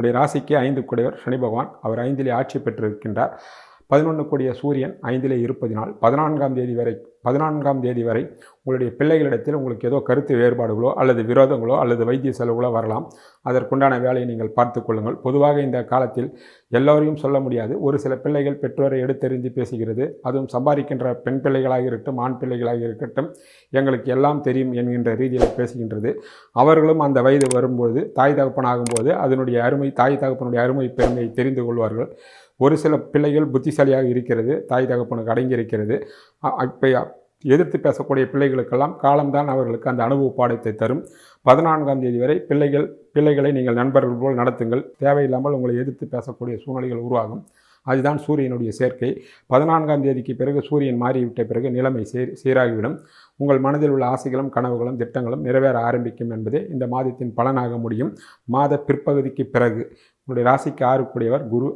உங்களுடைய ராசிக்கு 5 கூடியவர் சனி பகவான். அவர் 5லே ஆட்சி பெற்றிருக்கின்றார். 11 கூடிய சூரியன் 5லே இருப்பதினால் 14ஆம் தேதி வரை உங்களுடைய பிள்ளைகளிடத்தில் உங்களுக்கு ஏதோ கருத்து வேறுபாடுகளோ அல்லது விரோதங்களோ அல்லது வைத்திய செலவுகளோ வரலாம். அதற்குண்டான வேலையை நீங்கள் பார்த்து கொள்ளுங்கள். பொதுவாக இந்த காலத்தில் எல்லோரையும் சொல்ல முடியாது. ஒரு சில பிள்ளைகள் பெற்றோரை எடுத்தெறிந்து பேசுகிறது. அதுவும் சம்பாதிக்கின்ற பெண் பிள்ளைகளாக இருக்கட்டும், ஆண் பிள்ளைகளாக இருக்கட்டும், எங்களுக்கு எல்லாம் தெரியும் என்கின்ற ரீதியில் பேசுகின்றது. அவர்களும் அந்த வயது வரும்போது, தாய் தகப்பனாகும்போது அதனுடைய அருமை, தாய் தகப்பனுடைய அருமை பெருமையை தெரிந்து கொள்வார்கள். ஒரு சில பிள்ளைகள் புத்திசாலியாக இருக்கிறது, தாய் தகப்பனுக்கு அடங்கி இருக்கிறது. இப்போ எதிர்த்து பேசக்கூடிய பிள்ளைகளுக்கெல்லாம் காலம்தான் அவர்களுக்கு அந்த அனுபவ பாடத்தை தரும். 14ஆம் தேதி வரை பிள்ளைகளை நீங்கள் நண்பர்கள் போல் நடத்துங்கள். தேவையில்லாமல் உங்களை எதிர்த்து பேசக்கூடிய சூழ்நிலைகள் உருவாகும். அதுதான் சூரியனுடைய சேர்க்கை. 14ஆம் தேதிக்கு பிறகு சூரியன் மாறிவிட்ட பிறகு நிலைமை சீராகிவிடும். உங்கள் மனதில் உள்ள ஆசைகளும் கனவுகளும் திட்டங்களும் நிறைவேற ஆரம்பிக்கும் என்பதே இந்த மாதத்தின் பலனாக முடியும். மாத பிற்பகுதிக்கு பிறகு உங்களுடைய ராசிக்கு 6 கூடியவர் குரு